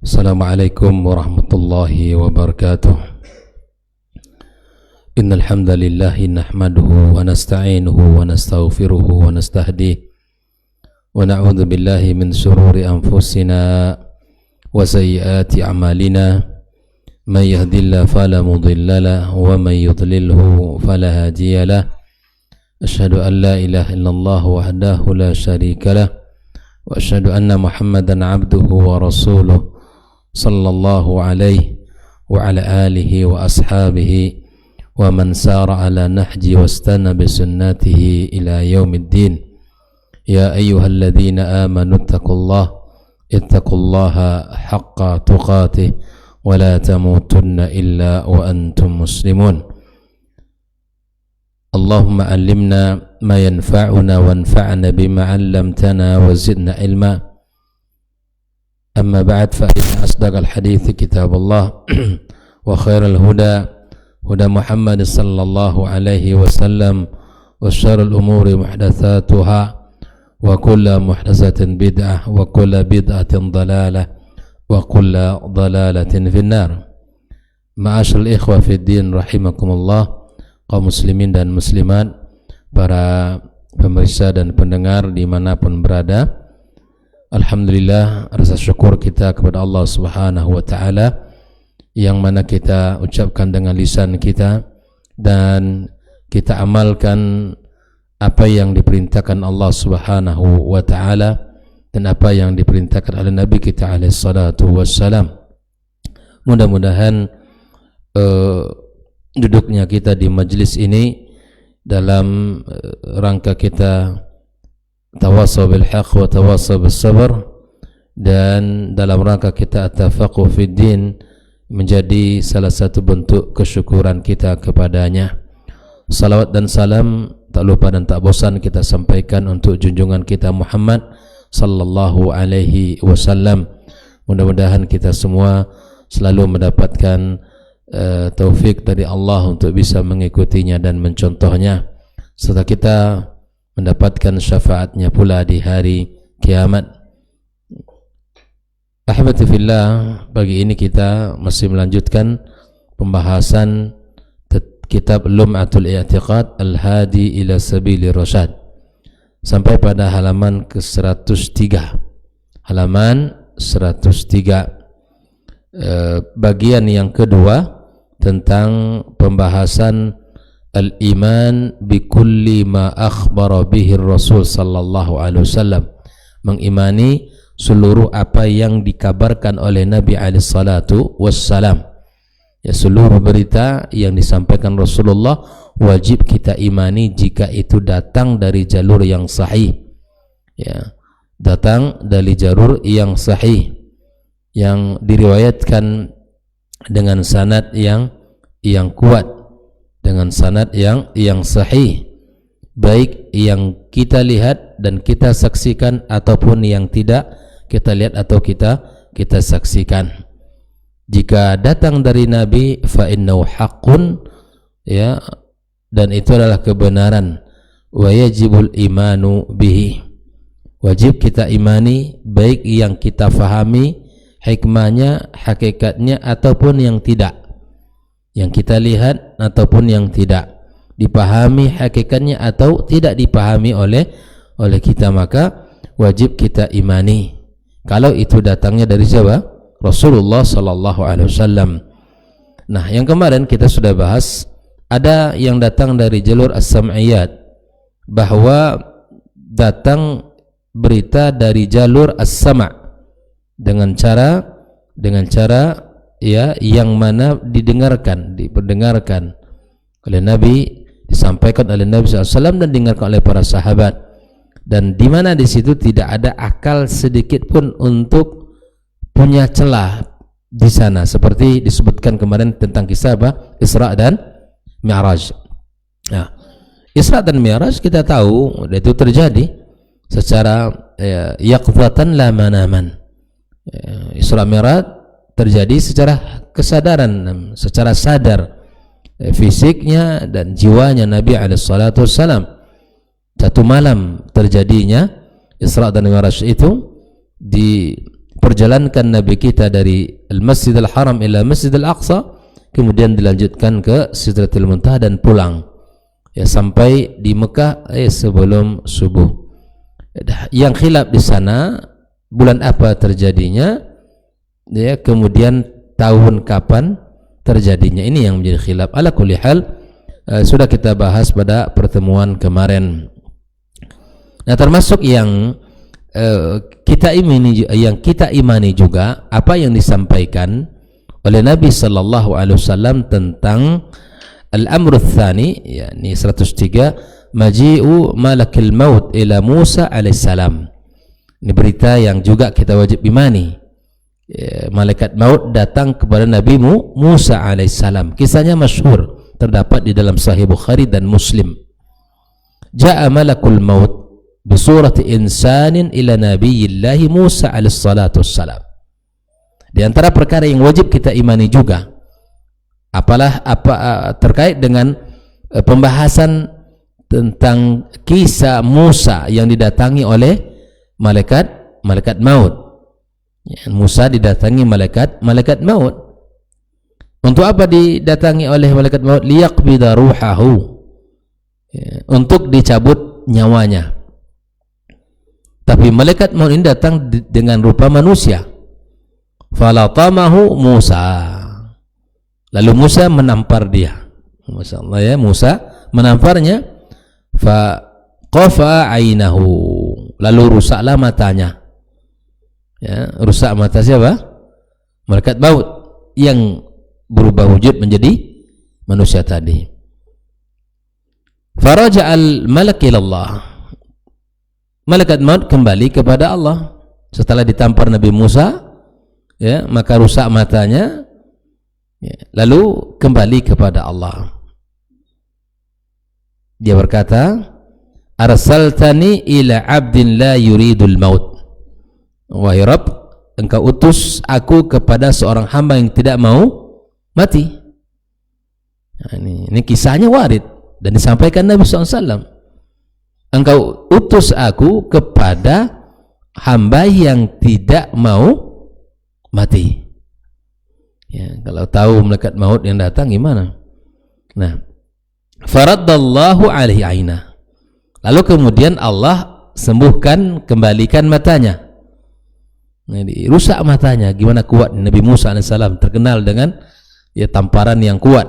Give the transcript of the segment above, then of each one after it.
Assalamualaikum warahmatullahi wabarakatuh. Innal hamdalillah nahmaduhu wa nasta'inuhu wa nastaghfiruhu wa nastahdihi wa na'udzu billahi min shururi anfusina wa sayyiati a'malina. May yahdihillahu fala mudilla lahu wa may yudlilhu fala hadiya lahu. Asyhadu an la ilaha illallah wahdahu la syarika lahu wa asyhadu anna Muhammadan 'abduhu wa rasuluh sallallahu alaihi wa ala alihi wa ashabihi wa man sara ala nahji wastana bi sunnatihi ila yaumiddin. Ya ayyuhalladzina amanu ittaqullaha haqqa tuqatih wa la tamutunna illa wa antum muslimun. Allahumma allimna ma yanfa'una wanfa'na bima 'allamtana wa zidna ilma. أما بعد فإن أصدق الحديث كتاب الله وخير الهدى هدى محمد صلى الله عليه وسلم وشر الأمور محدثاتها وكل محدثة بدعة وكل بدعة ضلالة وكل ضلالة في النار. Ma'asyiral ikhwah fi din rahimakumullah, kaum muslimin dan muslimat, para pemirsa dan pendengar dimanapun berada. Alhamdulillah, rasa syukur kita kepada Allah Subhanahu wa Ta'ala yang mana kita ucapkan dengan lisan kita dan kita amalkan apa yang diperintahkan Allah Subhanahu wa Ta'ala dan apa yang diperintahkan oleh Nabi kita alaihi salatu wassalam. Mudah-mudahan duduknya kita di majlis ini dalam rangka kita tawasaw bil haq wa tawasaw bis sabr, dan dalam rangka kita at-tafaqquh fid din menjadi salah satu bentuk kesyukuran kita kepadanya. Salawat dan salam tak lupa dan tak bosan kita sampaikan untuk junjungan kita Muhammad sallallahu alaihi wasallam. Mudah-mudahan kita semua selalu mendapatkan taufik dari Allah untuk bisa mengikutinya dan mencontohnya, serta kita mendapatkan syafaatnya pula di hari kiamat. Ahbati fillah, pagi ini kita masih melanjutkan pembahasan kitab Lum'atul I'tiqad Al-Hadi ila Sabilir Rasyad sampai pada halaman ke-103. Halaman 103, bagian yang kedua tentang pembahasan al-iman bi kulli ma akhbara bihi Rasul sallallahu alaihi wasallam, mengimani seluruh apa yang dikabarkan oleh Nabi alaihi salatu wassalam. Ya, seluruh berita yang disampaikan Rasulullah wajib kita imani jika itu datang dari jalur yang sahih. Ya, datang dari jalur yang sahih yang diriwayatkan dengan sanad yang kuat, dengan sanad yang sahih, baik yang kita lihat dan kita saksikan ataupun yang tidak kita lihat atau kita saksikan. Jika datang dari Nabi fa innahu haqqun, ya, dan itu adalah kebenaran, wa yajibul imanu bihi, wajib kita imani baik yang kita fahami hikmahnya, hakikatnya ataupun yang tidak, yang kita lihat ataupun yang tidak dipahami hakikatnya atau tidak dipahami oleh kita, maka wajib kita imani kalau itu datangnya dari siapa? Rasulullah sallallahu alaihi wasallam. Nah, yang kemarin kita sudah bahas, ada yang datang dari jalur as-sam'iyat, bahwa datang berita dari jalur as-sam' dengan cara ya yang mana diperdengarkan oleh Nabi, disampaikan oleh Nabi SAW dan didengarkan oleh para sahabat, dan di mana di situ tidak ada akal sedikit pun untuk punya celah di sana, seperti disebutkan kemarin tentang kisah Isra dan Mi'raj. Nah, Isra dan Mi'raj kita tahu itu terjadi secara yaqzatan la manaman. Isra Mi'raj terjadi secara kesadaran, secara sadar, fisiknya dan jiwanya Nabi SAW. Satu malam terjadinya Isra dan Mi'raj itu di perjalankan Nabi kita dari Al-Masjidil Haram ila Masjidil Aqsa, kemudian dilanjutkan ke Sidratul Muntaha dan pulang ya sampai di Mekah sebelum subuh. Yang khilaf di sana bulan apa terjadinya ya, kemudian tahun kapan terjadinya, ini yang menjadi khilaf. Ala kulli hal sudah kita bahas pada pertemuan kemarin. Nah, termasuk yang kita imani juga apa yang disampaikan oleh Nabi sallallahu alaihi wasallam tentang al-amru tsani, yakni 103, maji'u malakil maut ila Musa alaihissalam. Ini berita yang juga kita wajib imani. Malaikat maut datang kepada Nabi Musa alaihissalam. Kisahnya masyhur, terdapat di dalam Sahih Bukhari dan Muslim. Ja'a malakul maut bisurati insanin ila nabiyillahi Musa alaihissalatu wassalam. Di antara perkara yang wajib kita imani juga terkait dengan pembahasan tentang kisah Musa yang didatangi oleh malaikat maut. Musa didatangi malaikat maut. Untuk apa didatangi oleh malaikat maut? Liyaqbida ruhahu, untuk dicabut nyawanya. Tapi malaikat maut ini datang dengan rupa manusia. Falatamahu Musa, lalu Musa menampar dia. Masya Allah ya, Musa menamparnya. Fa qafa ainahu, lalu rusaklah matanya. Ya, rusak mata siapa? Malaikat maut yang berubah wujud menjadi manusia tadi. Faraja al-malak ilallah, malaikat maut kembali kepada Allah setelah ditampar Nabi Musa, ya, maka rusak matanya, ya, lalu kembali kepada Allah. Dia berkata, arsaltani ila abdin la yuridul maut. Wahai Rabb, engkau utus aku kepada seorang hamba yang tidak mau mati. Nah, ini kisahnya warid dan disampaikan Nabi SAW. Engkau utus aku kepada hamba yang tidak mau mati. Ya, kalau tahu malaikat maut yang datang gimana? Nah, faraddallahu alaihi aina. Lalu kemudian Allah sembuhkan, kembalikan matanya. Nah, rusak matanya. Gimana kuat Nabi Musa alaihissalam, terkenal dengan ya tamparan yang kuat.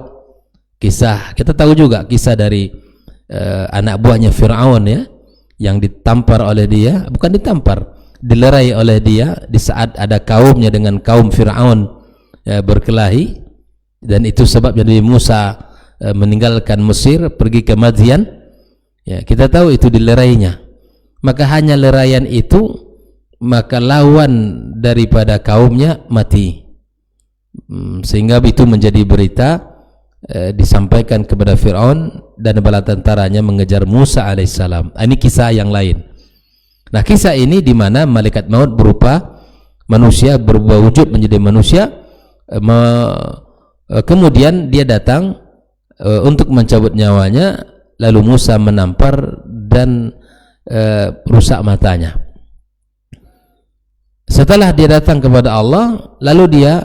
Kisah kita tahu juga kisah dari anak buahnya Fir'aun ya, yang ditampar oleh dia, bukan ditampar, dilerai oleh dia di saat ada kaumnya dengan kaum Fir'aun ya, berkelahi, dan itu sebabnya Nabi Musa meninggalkan Mesir pergi ke Madian. Ya, kita tahu itu dilerainya. Maka hanya leraian itu, maka lawan daripada kaumnya mati. Sehingga itu menjadi berita disampaikan kepada Fir'aun dan bala tentaranya mengejar Musa alaihissalam. Ini kisah yang lain. Nah, kisah ini di mana malaikat maut berupa manusia, berubah wujud menjadi manusia, kemudian dia datang untuk mencabut nyawanya, lalu Musa menampar dan rusak matanya. Setelah dia datang kepada Allah, lalu dia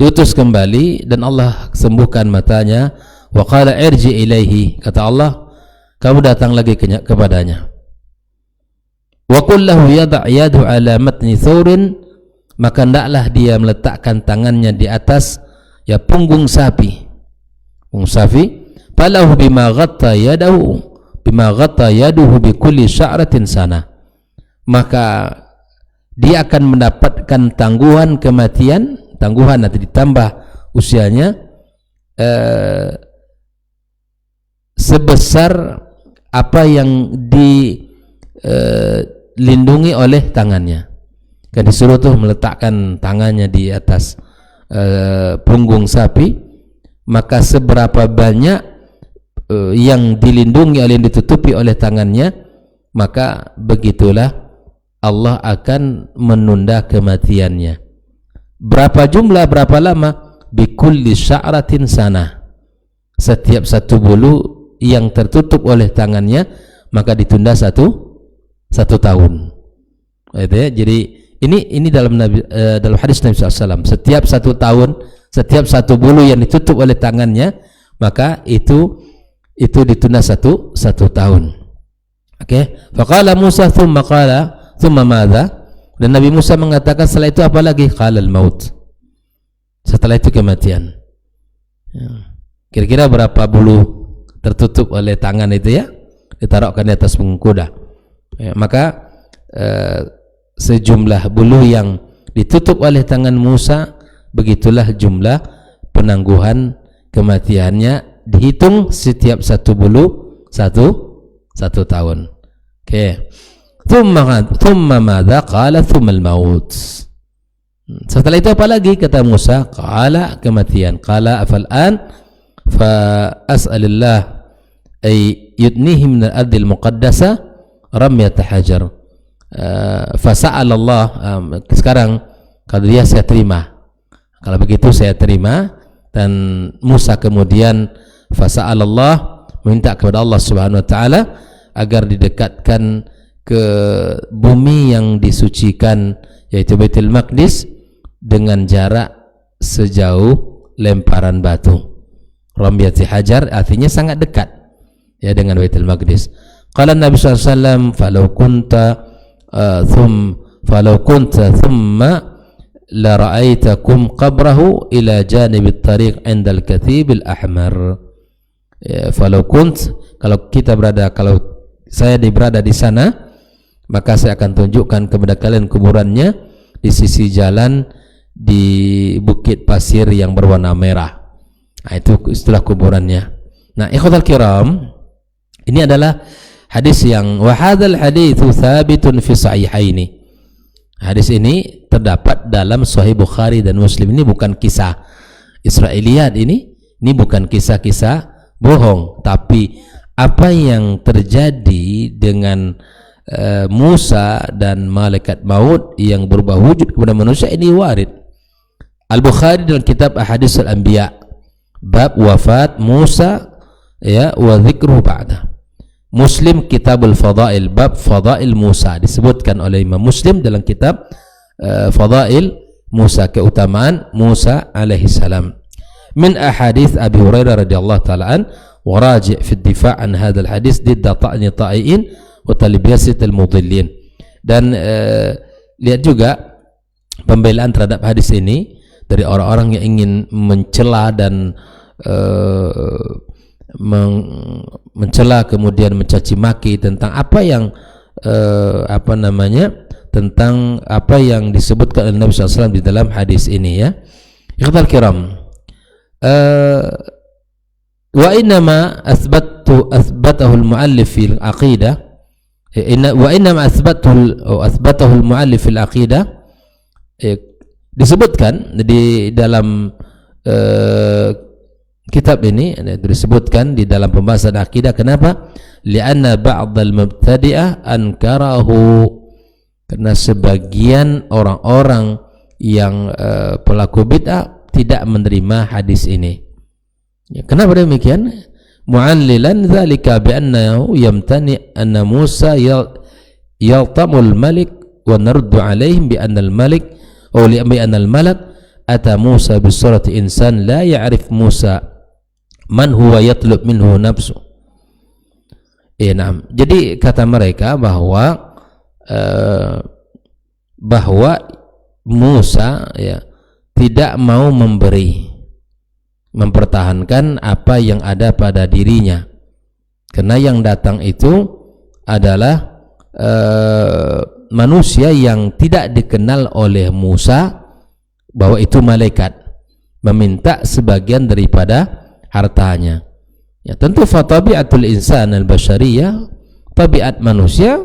diutus kembali dan Allah sembuhkan matanya. Wa qala irji ilaihi, kata Allah, kamu datang lagi kepadanya. Wa qul lahu yada' yadu ala matni thurin, maka hendaklah dia meletakkan tangannya di atas ya punggung sapi. Punggung sapi, falahu bima ghatta yaduhu bi kulli sya'ratin sana. Maka dia akan mendapatkan tangguhan kematian, tangguhan nanti ditambah usianya sebesar apa yang dilindungi oleh tangannya. Kan disuruh tuh meletakkan tangannya di atas punggung sapi, maka seberapa banyak yang dilindungi oleh, yang ditutupi oleh tangannya, maka begitulah Allah akan menunda kematiannya. Berapa jumlah, berapa lama? Bikulli sya'ratin sana. Setiap satu bulu yang tertutup oleh tangannya, maka ditunda satu tahun. Itu ya. Jadi Ini dalam dalam hadis Nabi SAW. Setiap 1 tahun, setiap 1 bulu yang ditutup oleh tangannya, maka itu ditunda 1 tahun. Oke. Faqala Musa thumma madza? Dan Nabi Musa mengatakan setelah itu apa lagi? Qala al-maut. Setelah itu kematian. Kira-kira berapa bulu tertutup oleh tangan itu ya? Ditaruhkan di atas punggung kuda. Maka sejumlah bulu yang ditutup oleh tangan Musa, begitulah jumlah penangguhan kematiannya, dihitung setiap 1 bulu 1 tahun. Oke. Thumma madza? Qala thumma al-maut. Setelah itu apa lagi? Kata Musa, qala kematian. Qala afal an fa as'alillah ay yudnihi min al-ardil muqaddasa ramyat hajar. Fasa'al Allah. Sekarang kalau dia saya terima, kalau begitu saya terima. Dan Musa kemudian fasa'al Allah, meminta kepada Allah Subhanahu wa taala agar didekatkan ke bumi yang disucikan, yaitu Baitul Maqdis, dengan jarak sejauh lemparan batu. Ramyati hajar artinya sangat dekat ya dengan Baitul Maqdis. Qala Nabi sallallahu alaihi wasallam falau kunta thumma la ra'aitakum qabrahu ila janib at-tariq 'inda al-kathib al-ahmar. Falau kalau saya berada di sana, maka saya akan tunjukkan kepada kalian kuburannya di sisi jalan di bukit pasir yang berwarna merah. Nah, itu istilah kuburannya. Nah, ikhwatal kiram, ini adalah hadis yang wa hadzal haditsu tsabitun fi sahihaini. Hadis ini terdapat dalam Sahih Bukhari dan Muslim. Ini bukan kisah Israiliyat, ini bukan kisah-kisah bohong, tapi apa yang terjadi dengan Musa dan malaikat maut yang berubah wujud kepada manusia ini warid. Al-Bukhari dalam kitab Ahadits al-Anbiya bab wafat Musa ya wa dzikruhu ba'da. Muslim Kitabul Fadail bab Fadail Musa, disebutkan oleh Imam Muslim dalam kitab Fadail Musa, keutamaan Musa alaihi salam. Min ahadits Abi Hurairah radhiyallahu ta'ala an wa raji' fi ad-difa' an hadzal hadits didda ta'ni ta'iin wa talbiyasit al-mudillin. Dan lihat juga pembelaan terhadap hadis ini dari orang-orang yang ingin mencela dan mencela kemudian mencaci maki tentang apa yang tentang apa yang disebutkan oleh Nabi SAW di dalam hadis ini ya. Ikhwatal kiram, wa innama athbatahu al-muallif fil aqidah, wa innama athbatahu al-muallif fil aqidah, disebutkan di dalam kitab ini disebutkan di dalam pembahasan akidah. Kenapa? Li'anna ba'dal mubtadi'ah ankarahu, karena sebagian orang-orang yang pelaku bid'ah tidak menerima hadis ini. Ya, kenapa demikian? Mu'allilan dzalika bi annahu yamtani anna Musa yaltamul malik wa naruddu alaihim bi anna al-malik aw li anna al-malak ata Musa bi surati insan la ya'rif Musa man huwa yatlub minhu nafsu. Jadi kata mereka bahwa Musa ya tidak mau mempertahankan apa yang ada pada dirinya, karena yang datang itu adalah manusia yang tidak dikenal oleh Musa bahwa itu malaikat, meminta sebagian daripada hartanya. Ya, tentu fatabi'atul insan al-bashariyah, tabiat manusia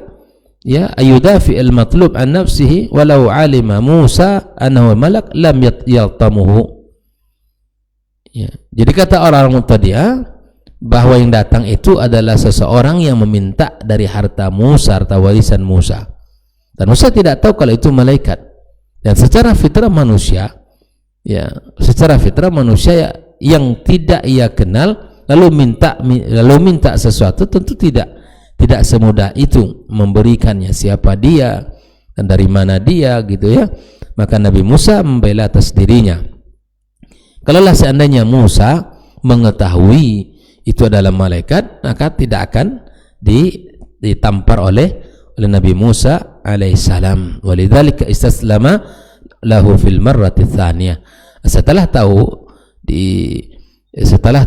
ya, ayudafi al-matlub an nafsihi walau alima Musa annahu malak lam yaltamuhu. Ya, jadi kata orang Mu'tadi'ah bahwa yang datang itu adalah seseorang yang meminta dari harta Musa, harta warisan Musa, dan Musa tidak tahu kalau itu malaikat. Dan secara fitrah manusia ya, ya, yang tidak ia kenal lalu minta sesuatu, tentu tidak semudah itu memberikannya. Siapa dia dan dari mana dia gitu ya. Maka Nabi Musa membela atas dirinya. Kalaulah seandainya Musa mengetahui itu adalah malaikat, maka tidak akan ditampar oleh Nabi Musa alaihissalam. Walidzalika istaslama lahu fil marrati tsaniyah. Setelah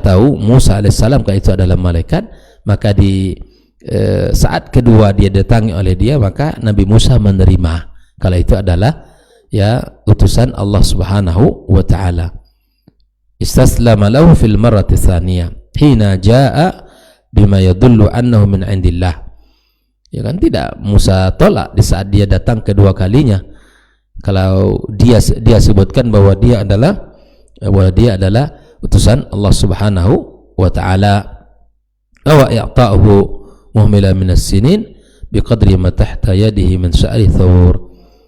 tahu Musa alaihissalam kalau itu adalah malaikat, maka di saat kedua dia datangi oleh dia, maka Nabi Musa menerima kalau itu adalah ya utusan Allah Subhanahu wa taala. Istaslama lahu fil marrati tsaniyah hina jaa bima yadullu annahu min indillah. Ya kan, tidak Musa tolak di saat dia datang kedua kalinya. Kalau dia sebutkan bahwa dia adalah utusan Allah Subhanahu wa taala. Aw ya'ta'uhu muhmila min as-sinin biqadri ma tahta yadihi min sya'ri thawr.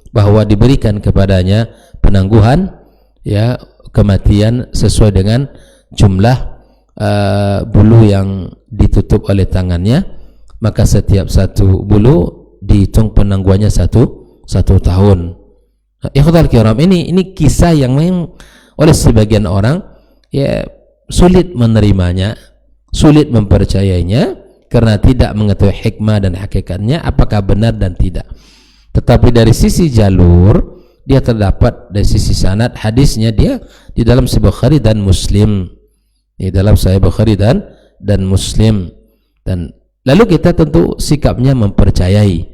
Bahwa diberikan kepadanya penangguhan ya kematian sesuai dengan jumlah bulu yang ditutup oleh tangannya, maka setiap satu bulu dihitung penangguhannya satu tahun. Ikhwatal kiram, ini kisah yang memang oleh sebagian orang ya sulit menerimanya, sulit mempercayainya karena tidak mengetahui hikmah dan hakikatnya apakah benar dan tidak. Tetapi dari sisi jalur dia terdapat, dari sisi sanad hadisnya dia di dalam Sahih Bukhari dan Muslim, di dalam Sahih Bukhari dan Muslim. Dan lalu kita tentu sikapnya mempercayai.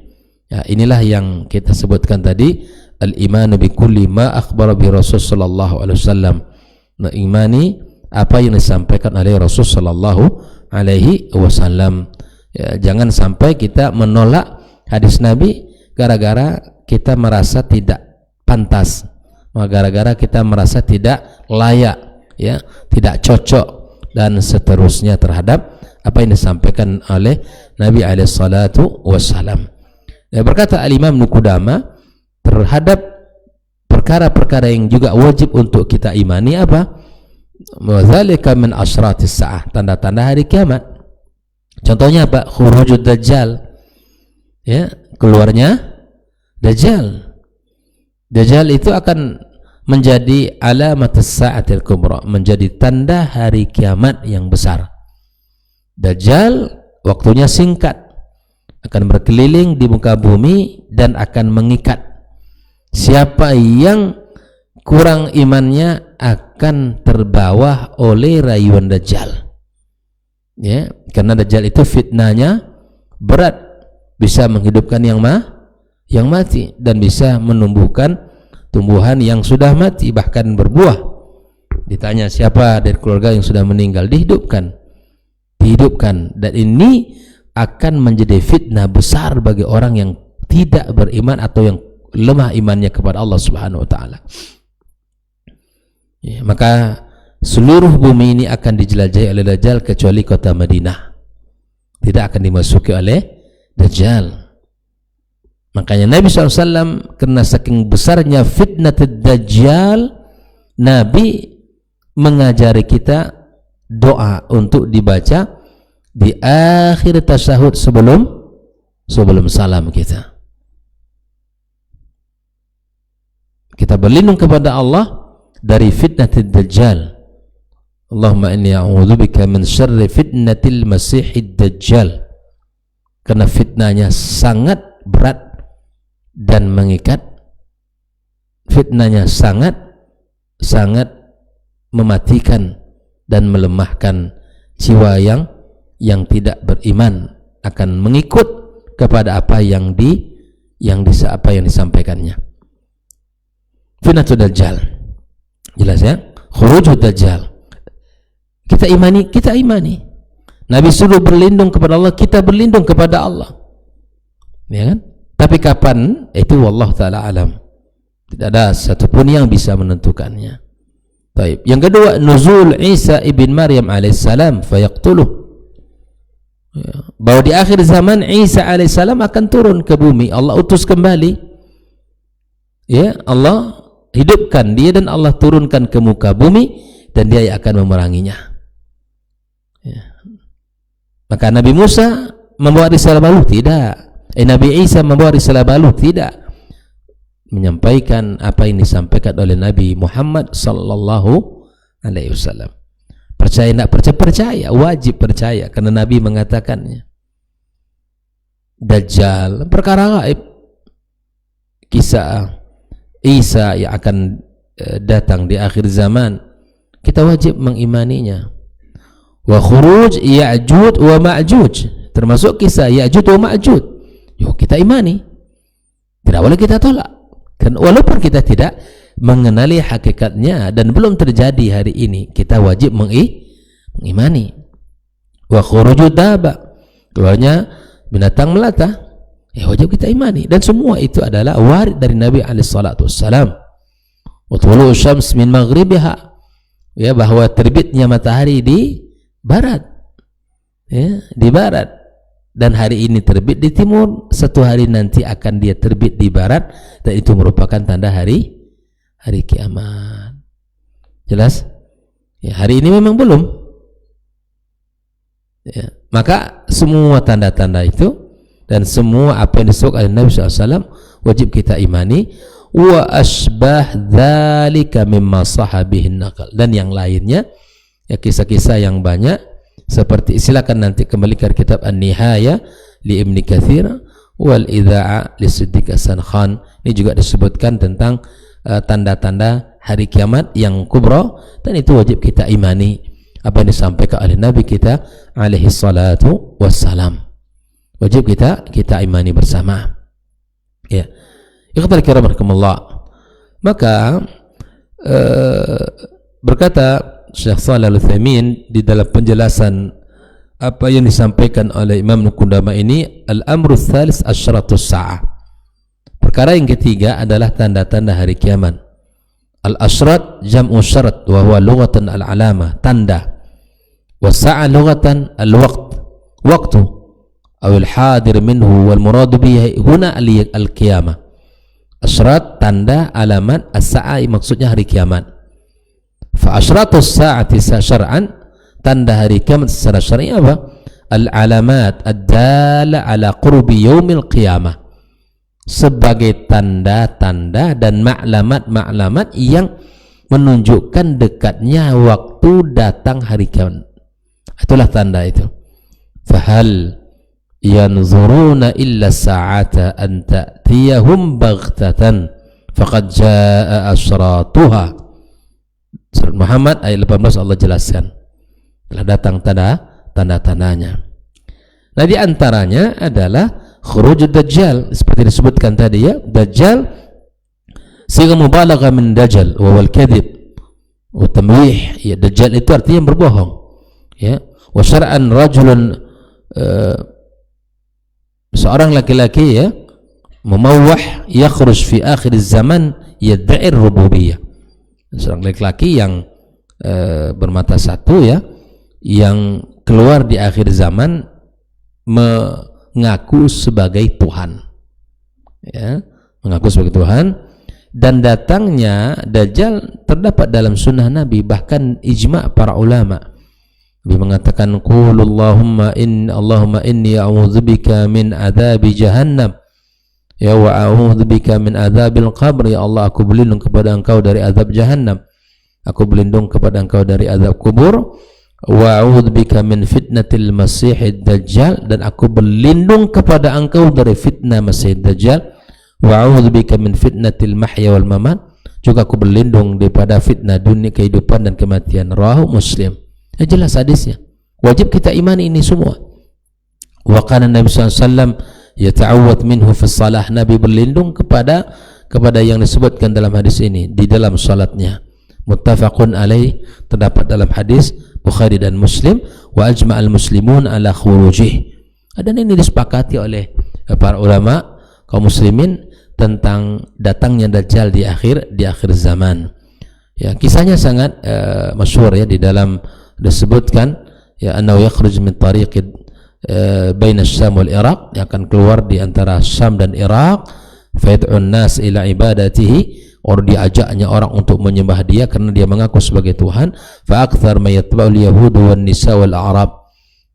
Ya, inilah yang kita sebutkan tadi, al-imanu bi kulli ma akhbara bi Rasul sallallahu alaihi wasallam. Mengimani apa yang disampaikan oleh Rasul sallallahu alaihi wasallam. Ya, jangan sampai kita menolak hadis Nabi gara-gara kita merasa tidak pantas, gara-gara kita merasa tidak layak, ya, tidak cocok dan seterusnya terhadap apa yang disampaikan oleh Nabi alaihi salatu wassalam. Ya, berkata Al-Imam Qudamah terhadap perkara-perkara yang juga wajib untuk kita imani apa? Wadzalika min asyratis sa'ah, tanda-tanda hari kiamat. Contohnya apa? Khurujud Dajjal. Ya, keluarnya Dajjal. Dajjal itu akan menjadi alamat as-sa'atil kubra, menjadi tanda hari kiamat yang besar. Dajjal waktunya singkat, akan berkeliling di muka bumi dan akan mengikat. Siapa yang kurang imannya akan terbawa oleh rayuan Dajjal. Ya, karena Dajjal itu fitnahnya berat, bisa menghidupkan yang mati dan bisa menumbuhkan tumbuhan yang sudah mati, bahkan berbuah. Ditanya siapa dari keluarga yang sudah meninggal, dihidupkan. Dan ini akan menjadi fitnah besar bagi orang yang tidak beriman atau yang lemah imannya kepada Allah Subhanahu wa taala. Ya, maka seluruh bumi ini akan dijelajahi oleh Dajjal kecuali kota Madinah. Tidak akan dimasuki oleh Dajjal. Makanya Nabi SAW karena saking besarnya fitnah Dajjal, Nabi mengajari kita doa untuk dibaca di akhir tasyahud sebelum salam kita. Kita berlindung kepada Allah dari fitnah Dajjal. Allahumma inni a'udzubika min syarri fitnatil Masihid Dajjal. Karena fitnahnya sangat berat dan mengikat, fitnahnya sangat mematikan dan melemahkan jiwa yang tidak beriman, akan mengikut kepada apa yang disampaikannya. Fitnatul Dajjal, jelas ya, khurujud Dajjal. Kita imani. Nabi suruh berlindung kepada Allah, kita berlindung kepada Allah, ya kan? Tapi kapan itu wallahu taala alam. Tidak ada satupun yang bisa menentukannya. Baik. Yang kedua, nuzul Isa ibn Maryam alaihissalam fayaqtuluh. Ya. Bahwa di akhir zaman Isa alaihissalam akan turun ke bumi. Allah utus kembali. Ya, Allah hidupkan dia dan Allah turunkan ke muka bumi dan dia akan memeranginya. Ya. Maka Nabi Musa membawa risalah baru? Tidak. Nabi Isa membawa risalah baru? Tidak. menyampaikan apa yang disampaikan oleh Nabi Muhammad sallallahu alaihi wasallam. Percaya tidak percaya? Percaya, wajib percaya karena Nabi mengatakannya. Dajjal perkara gaib, kisah Isa yang akan datang di akhir zaman, kita wajib mengimaninya. Wa khuruj Ya'juj wa Ma'juj, termasuk kisah Ya'juj wa Ma'juj, yuk kita imani, tidak boleh kita tolak. Dan walaupun kita tidak mengenali hakikatnya dan belum terjadi hari ini, kita wajib mengimani. Wa khuruju daba, keluarnya binatang melata, ya wajib kita imani. Dan semua itu adalah warid dari Nabi alaihi salatu wassalam. Wa tulu'u syams min maghribiha, ya, bahwa terbitnya matahari di barat, ya, di barat, dan hari ini terbit di timur, satu hari nanti akan dia terbit di barat, dan itu merupakan tanda hari kiamat. Jelas? Ya, hari ini memang belum. Ya, maka semua tanda-tanda itu dan semua apa yang disebut oleh Nabi SAW wajib kita imani. Wa asbah dzalika mimma sahabihin naqal, dan yang lainnya, ya, kisah-kisah yang banyak seperti, silakan nanti kembali ke kitab An-Nihaya li Ibnu Katsir wal Idza'a li Siddiq Hasan Khan. Ini juga disebutkan tentang tanda-tanda hari kiamat yang kubra, dan itu wajib kita imani apa yang disampaikan oleh Nabi kita alaihi salatu wassalam. Wajib kita imani bersama. Ya. Ikhwatal kiram rahimakumullah. Maka berkata Syekh Shalih Al-Utsaimin di dalam penjelasan apa yang disampaikan oleh Imam Qudamah ini, al-amru tsalis asyratus sa'ah. Perkara yang ketiga adalah tanda-tanda hari kiamat. Al-asyrat jam'u syarat wa huwa lughatan al-alama, tanda. Wa sa'a lughatan al-waqt, waktu. Aw al-hadir minhu wal murad bihi huna al-qiyamah. Asyrat, tanda, alamat, as-sa'a maksudnya hari kiamat. Fa asyratus sa'ati syar'an, tanda hari kiamat secara syar'i apa? Al-alamat ad-dala ala qurbi yaumil qiyamah, sebagai tanda-tanda dan maklamat-maklamat yang menunjukkan dekatnya waktu datang hari kiamat. Itulah tanda itu. Fahal yanzuruna illa sa'ata an ta'tiyahum baghtatan faqad jaa'a asyratuha. Surat Muhammad ayat 18 Allah jelaskan telah datang tanda-tandanya. Nah, di antaranya adalah khurujud dajjal, seperti disebutkan tadi, ya, dajjal siga mubalaghah min dajjal wa wal kadhib wa tamwih, ya, dajjal itu artinya berbohong, ya. Wa syar'an rajulun, seorang laki-laki, ya, mumawwah yakhruj fi akhir zaman yad'i rububiyah, seorang laki-laki yang bermata satu, ya, yang keluar di akhir zaman mengaku sebagai Tuhan, ya, mengaku sebagai Tuhan. Dan datangnya dajjal terdapat dalam sunnah Nabi, bahkan ijma' para ulama. Nabi mengatakan, qul Allahumma inni a'udzubika min adzabi jahannam, ya, wa a'udzubika min adzabil qabr, ya Allah, aku berlindung kepada engkau dari azab jahannam, aku berlindung kepada engkau dari azab kubur. Wa a'udzubika min fitnatil masiihid dajjal, dan aku berlindung kepada engkau dari fitnah Masih Dajjal. Wa a'udzubika min fitnatil mahya wal mamat, juga aku berlindung daripada fitnah dunia, kehidupan dan kematian. Rawahu Muslim. Ya, jelas hadisnya. Wajib kita imani ini semua. Wa kana Nabi SAW yata'awwad minhu fi shalah, Nabi berlindung kepada yang disebutkan dalam hadis ini di dalam salatnya. Muttafaqun alaih, terdapat dalam hadis Bukhari dan Muslim. Wa ajma'al muslimun ala khurujih, dan ini disepakati oleh para ulama kaum muslimin tentang datangnya dajjal di akhir zaman. Ya, kisahnya sangat masyhur, ya, di dalam disebutkan, ya, annahu yakhruj min tariqid baina Syam wal Iraq, yang akan keluar di antara Syam dan Iraq, fa yad'un nas ila ibadatihi, orang diajaknya orang untuk menyembah dia karena dia mengaku sebagai Tuhan. Fa akthar ma yatba'ul yahudu wan nisa wal a'rab,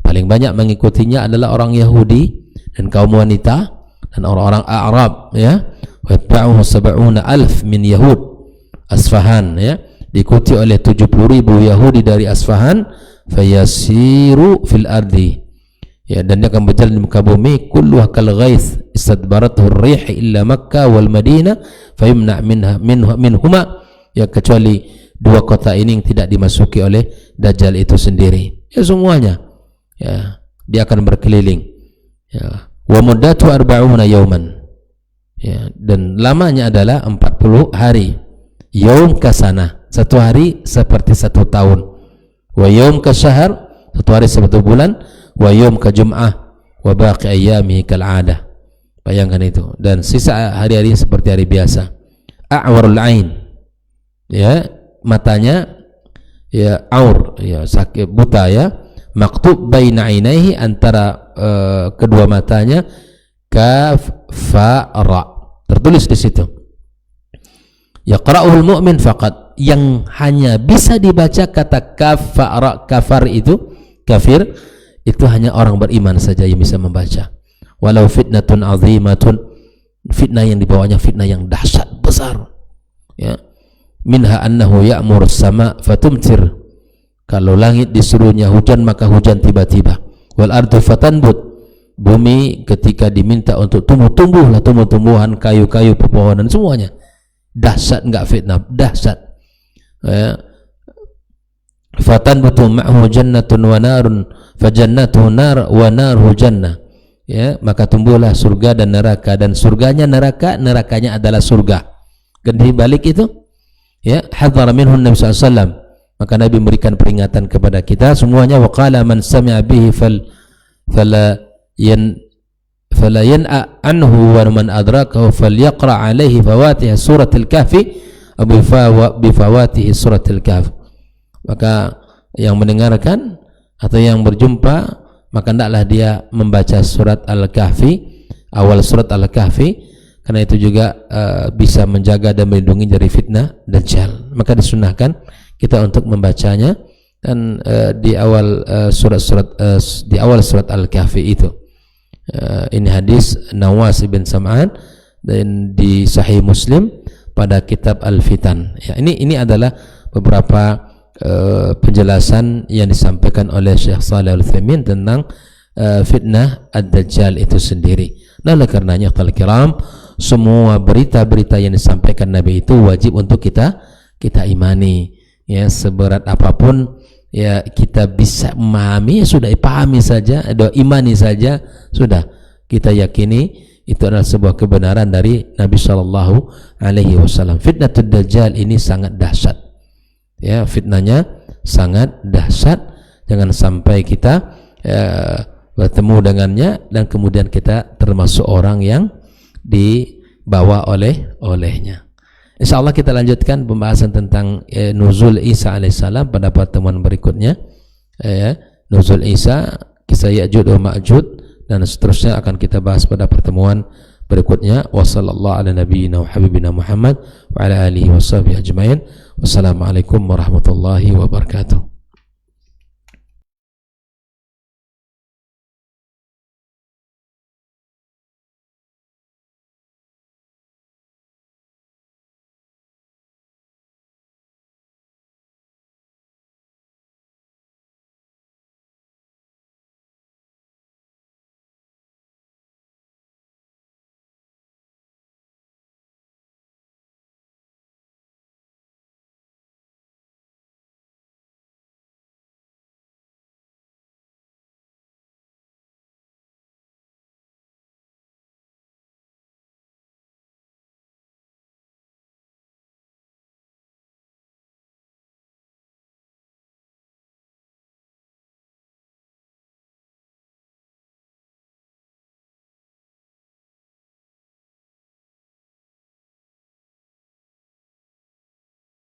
paling banyak mengikutinya adalah orang Yahudi dan kaum wanita dan orang-orang Arab, ya. wa yatba'uhu 70,000 min Yahud Asfahan, ya, diikuti oleh 70,000 Yahudi dari Asfahan. Fayasiru fil ardi, ya, dan dia akan berjalan di muka bumi. Kulluha kal ghaith istadbarathu ar-rih illa Makkah wal Madinah fayumna minhuma, ya, kecuali dua kota ini yang tidak dimasuki oleh Dajjal itu sendiri. Ya, semuanya, ya, dia akan berkeliling, ya. Wa muddatu 40 yauman, ya, dan lamanya adalah 40 hari. Yaum kasana, satu hari seperti satu tahun. Wa yaum kasyahar, satu hari seperti bulan. Wa yaum ka jum'ah wa baqi ayyamihi kal 'adah. Bayangkan itu, dan sisa hari-hari seperti hari biasa. A'warul ain, ya, matanya, ya, aur, ya, sakit, buta, ya. Maktub baina ainaihi, antara kedua matanya, kaf fa ra, tertulis di situ. Yaqra'uhul mu'min faqat, yang hanya bisa dibaca kata kaf fa ra, kafar itu, kafir itu hanya orang beriman saja yang bisa membaca. Walau fitnatun azimatun, fitnah yang dibawanya fitnah yang dahsyat besar, ya. Minha annahu ya'muru as-sama' fatumtir, kalau langit disuruhnya hujan maka hujan tiba-tiba. Wal ardu fatanbut, bumi ketika diminta untuk tumbuh-tumbuhlah tumbuh-tumbuhan, kayu-kayu, pepohonan, semuanya. Dahsyat enggak fitnah, dahsyat, ya. Fatanbutu ma'hu jannatun wa narun fajannatuhu nar wa naruhu jannah, ya, maka tumbuhlah surga dan neraka, dan surganya neraka, nerakanya adalah surga. Dan di balik itu, ya, hadzara minhu Nabi SAW, maka Nabi memberikan peringatan kepada kita semuanya. Wa qala man sami'a bihi fala yan'a anhu wa man adrakahu falyaqra alaihi fawatiha suratul kahfi bi fawatihi suratul kahf. Maka yang mendengarkan atau yang berjumpa, maka hendaklah dia membaca surat Al-Kahfi, awal surat Al-Kahfi, karena itu juga bisa menjaga dan melindungi dari fitnah Dajjal. Maka disunahkan kita untuk membacanya, dan di awal surat Al-Kahfi itu. Ini hadis Nawas bin Sam'an, dan di Sahih Muslim pada kitab Al-Fitan. Ya, ini adalah beberapa penjelasan yang disampaikan oleh Syekh Shalih Al-Utsaimin tentang fitnah Ad-Dajjal itu sendiri. Nah, oleh karenanya al-kiram, semua berita-berita yang disampaikan Nabi itu wajib untuk kita imani, ya, seberat apapun, ya, kita bisa memahami, ya sudah, pahami saja, imani saja, sudah, kita yakini itu adalah sebuah kebenaran dari Nabi Shallallahu Alaihi Wasallam. Fitnatul Dajjal ini sangat dahsyat, ya, fitnahnya sangat dahsyat. Jangan sampai kita bertemu dengannya dan kemudian kita termasuk orang yang dibawa olehnya. Insyaallah kita lanjutkan pembahasan tentang nuzul Isa alaihissalam pada pertemuan berikutnya. Nuzul Isa, kisah Ya'juj wa Ma'juj, dan seterusnya akan kita bahas pada pertemuan berikutnya. Wassallallahu ala nabiyyina wa habibina Muhammad wa ala alihi washabihi ajmain. Wassalamualaikum warahmatullahi wabarakatuh.